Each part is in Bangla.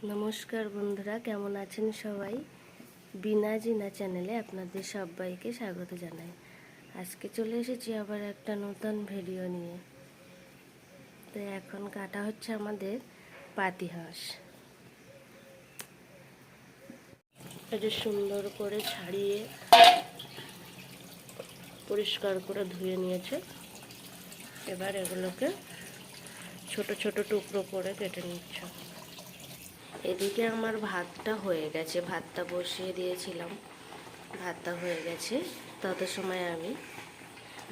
নমস্কার বন্ধুরা, কেমন আছেন সবাই? বিনা জিনা চ্যানেলে আপনাদের সবাইকে স্বাগত জানাই। আজকে চলে এসেছি আবার একটা নতুন ভিডিও নিয়ে। তো এখন কাটা হচ্ছে আমাদের পাতিহাঁস। এটা সুন্দর করে ছাড়িয়ে পরিষ্কার করে ধুয়ে নিয়েছে। এবার এগুলোকে ছোট ছোট টুকরো করে কেটে নিচ্ছে। এদিকে আমার ভাতটা হয়ে গেছে, ভাতটা বসিয়ে দিয়েছিলাম, ভাতটা হয়ে গেছে। তত সময় আমি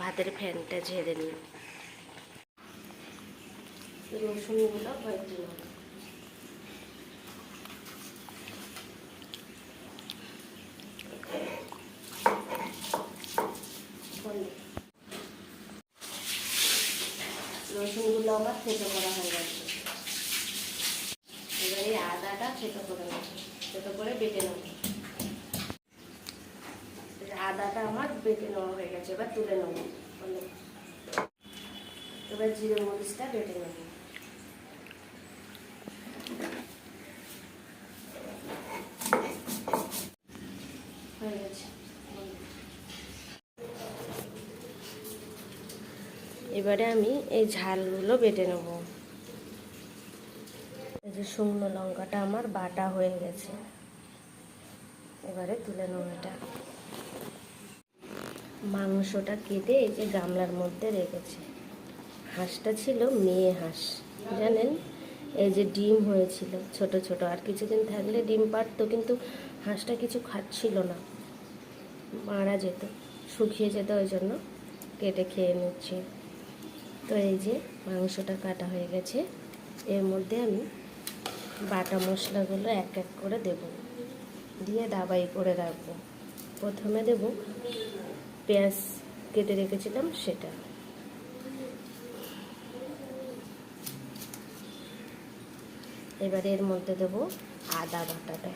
ভাতের ফ্যানটা ঝেড়ে নিই। রসুনগুলো ভেজে নেব। রসুনগুলো আমার থেতো করা হয়ে গেছে। এবার এই আদাটা থেতো করে নেব, থেতো করে বেটে নেব। আদাটা আমার বেটে নেওয়া হয়ে গেছে, এবার তুলে নেব। এবার জিরে মরিচটা বেটে নেব। হয়ে গেছে। এবারে আমি এই ঝালগুলো বেটে নেব। এই যে শুকনো লঙ্কাটা আমার বাটা হয়ে গেছে, এবারে তুলে নেব। এটা মাংসটা কেটে এই যে গামলার মধ্যে রেখেছি। হাঁসটা ছিল মেয়ে হাঁস, জানেন, এই যে ডিম হয়েছিল ছোট ছোট, আর কিছুদিন থাকলে ডিম পারতো, কিন্তু হাঁসটা কিছু খাচ্ছিল না, মারা যেত, শুকিয়ে যেত, ওই জন্য কেটে খেয়ে নিচ্ছি। তো এই যে মাংসটা কাটা হয়ে গেছে, এর মধ্যে আমি বাটা মশলাগুলো এক এক করে দেব, দিয়ে দাবাই করে রাখবো। প্রথমে দেব পেঁয়াজ কেটে রেখেছিলাম সেটা, এবারে এর মধ্যে দেব আদা বাটাটা,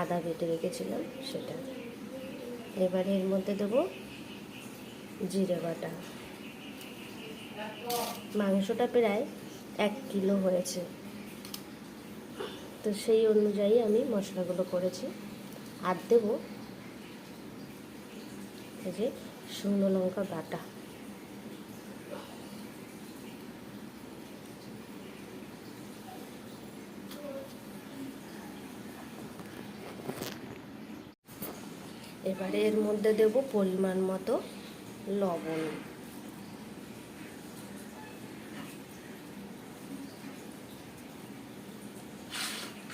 আদা বেটে রেখেছিলাম সেটা। এবারে এর মধ্যে দেব জিরে বাটা। মাংসটা প্রায় 1 কিলো হয়েছে, তো সেই অনুযায়ী আমি মশলাগুলো করেছি। আর দেব এই যে শুকনো লঙ্কা বাটা। এবারে এর মধ্যে দেব পরিমাণ মতো লবণ।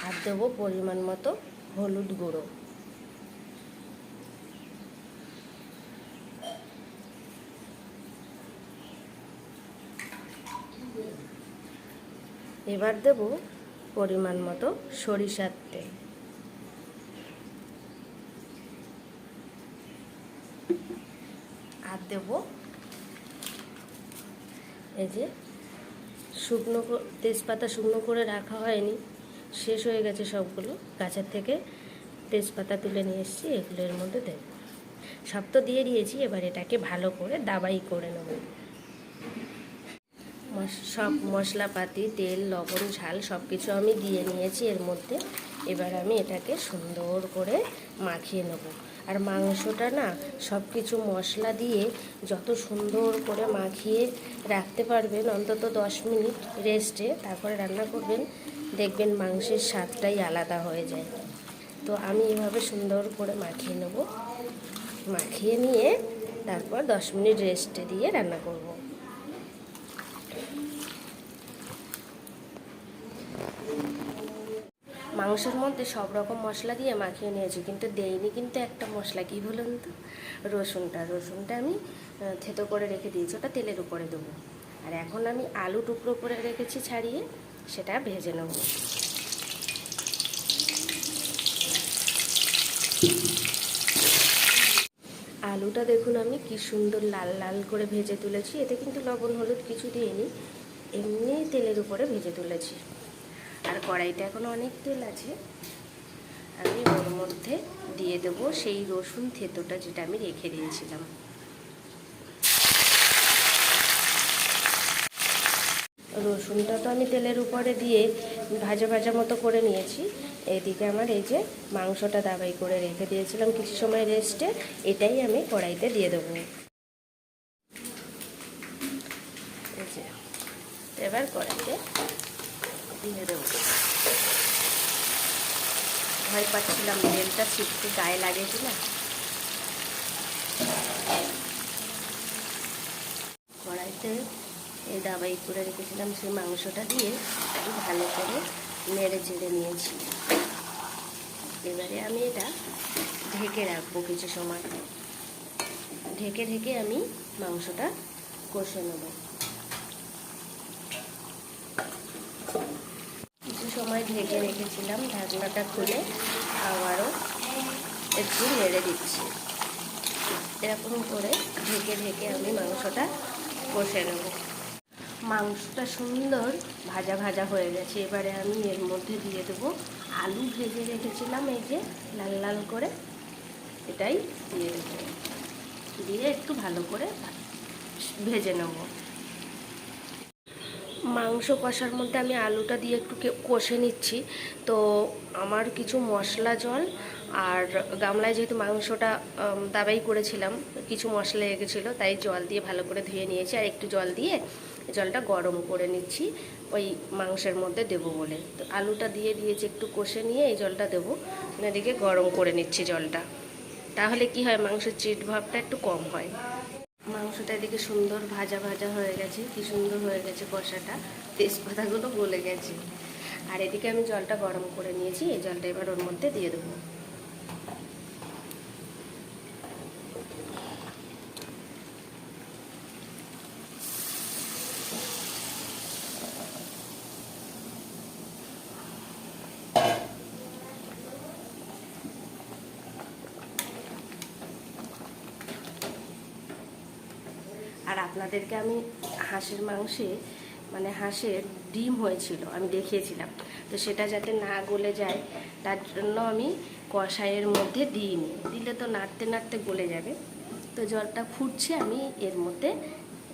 আর দেব পরিমাণ মতো হলুদ গুঁড়ো। এবার দেব পরিমাণ মতো সরিষার তেল। আর দেব এই যে শুকনো তেজপাতা, শুকনো করে রাখা হয়নি, শেষ হয়ে গেছে সবগুলো, গাছের থেকে তেজপাতা তুলে নিয়ে এসেছি, এগুলো এর মধ্যে দেব। সব তো দিয়ে দিয়েছি, এবার এটাকে ভালো করে দাবাই করে নেব। সব মশলাপাতি, তেল, লবণ, ঝাল সব কিছু আমি দিয়ে নিয়েছি এর মধ্যে। এবার আমি এটাকে সুন্দর করে মাখিয়ে নেব। আর মাংসটা না সব কিছু মশলা দিয়ে যত সুন্দর করে মাখিয়ে রাখতে পারবেন, অন্তত 10 মিনিট রেস্টে, তারপরে রান্না করবেন, দেখবেন মাংসের স্বাদটাই আলাদা হয়ে যায়। তো আমি এভাবে সুন্দর করে মাখিয়ে নেব। মাখিয়ে নিয়ে তারপর 10 মিনিট রেস্টে দিয়ে রান্না করব। মাংসের মধ্যে সব রকম মশলা দিয়ে মাখিয়ে নিয়েছি, কিন্তু দেইনি কিন্তু একটা মশলা, কি বলুন তো, রসুনটা আমি থেতো করে রেখে দিয়েছি, ওটা তেলের উপরে দেবো। আর এখন আমি আলু টুকরো করে রেখেছি ছাড়িয়ে, সেটা ভেজে নেব। আলুটা দেখুন আমি কি সুন্দর লাল লাল করে ভেজে তুলেছি, এতে কিন্তু লবণ হলুদ কিছু দিইনি, এমনি তেলের উপরে ভেজে তুলেছি। আর কড়াইটা এখন অনেক তেল আছে, আমি ওর মধ্যে দিয়ে দেবো সেই রসুন থেতোটা যেটা আমি রেখে দিয়েছিলাম। রসুনটা তো আমি তেলের উপরে দিয়ে ভাজা ভাজা মতো করে নিয়েছি। এইদিকে আমার এই যে মাংসটা দাবাই করে রেখে দিয়েছিলাম কিছু সময় রেস্টে, এটাই আমি কড়াইতে দিয়ে দেবো। এই যে এবার কড়াইতে দিয়ে দেবো। ভয় পাচ্ছিলাম তেলটা ছিটকে গায়ে লাগে কি না। কড়াইতে এই দাবাই করে রেখেছিলাম সেই মাংসটা দিয়ে একটু ভালো করে নেড়ে চেড়ে নিয়েছি। এবারে আমি এটা ঢেকে রাখবো কিছু সময়। ঢেকে ঢেকে আমি মাংসটা কষে নেব। কিছু সময় ঢেকে রেখেছিলাম, ঢাকনাটা খুলে আবারও একটু নেড়ে দিচ্ছি। এরকম করে ঢেকে ঢেকে আমি মাংসটা কষে নেব। মাংসটা সুন্দর ভাজা ভাজা হয়ে গেছে। এবারে আমি এর মধ্যে দিয়ে দেবো আলু ভেজে রেখেছিলাম, এই যে লাল লাল করে, এটাই দিয়ে দেবো। দিয়ে একটু ভালো করে ভেজে নেব। মাংস কষার মধ্যে আমি আলুটা দিয়ে একটু কষে নিচ্ছি। তো আমার কিছু মশলা জল আর গামলায় যেহেতু মাংসটা দাবাই করেছিলাম, কিছু মশলা লেগেছিলো, তাই জল দিয়ে ভালো করে ধুয়ে নিয়েছি। আর একটু জল দিয়ে জলটা গরম করে নিচ্ছি ওই মাংসের মধ্যে দেবো বলে। তো আলুটা দিয়ে দিয়েছি, একটু কষে নিয়ে এই জলটা দেবো। এদিকে গরম করে নিচ্ছি জলটা, তাহলে কি হয় মাংসের চিট ভাবটা একটু কম হয়। মাংসটা এদিকে সুন্দর ভাজা ভাজা হয়ে গেছে, কি সুন্দর হয়ে গেছে কষাটা, তেজপাতাগুলো গলে গেছে। আর এদিকে আমি জলটা গরম করে নিয়েছি, এই জলটা এবার ওর মধ্যে দিয়ে দেবো। আর আপনাদেরকে আমি হাঁসের মাংসে মানে হাঁসের ডিম হয়েছিল আমি দেখিয়েছিলাম, তো সেটা যাতে না গলে যায় তার জন্য আমি কষাইয়ের মধ্যে দিইনি, দিলে তো নাড়তে নাড়তে গলে যাবে। তো জলটা ফুটছে, আমি এর মধ্যে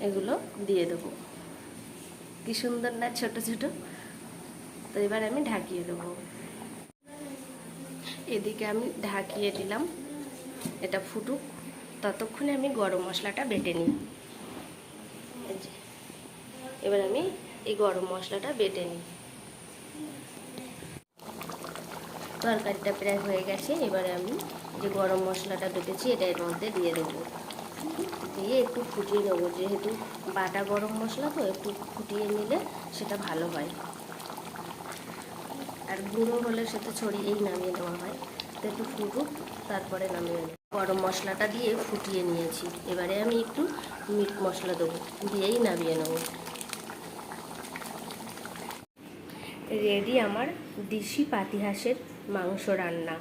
এগুলো দিয়ে দেবো। কি সুন্দর না ছোট ছোট। তো এবার আমি ঢাকিয়ে দেবো। এদিকে আমি ঢাকিয়ে দিলাম, এটা ফুটুক, ততক্ষণে আমি গরম মশলাটা বেটে নিই। এবার আমি এই গরম মশলাটা বেটে নিই। তরকারিটা প্রায় হয়ে গেছে। এবারে আমি যে গরম মশলাটা বেটেছি এটা এর মধ্যে দিয়ে দেবো। দিয়ে একটু ফুটিয়ে নেবো, যেহেতু বাটা গরম মশলা তো একটু ফুটিয়ে নিলে সেটা ভালো হয়। আর গুঁড়ো হলে সেটা ছড়িয়েই নামিয়ে নেওয়া হয়, তো একটু ফুটুক তারপরে নামিয়ে নেব। গরম মশলাটা দিয়ে ফুটিয়ে নিয়েছি, এবারে আমি একটু মিট মশলা দেবো, দিয়েই নামিয়ে নেব। রেডি আমার দেশি পাতিহাঁসের মাংস রান্না।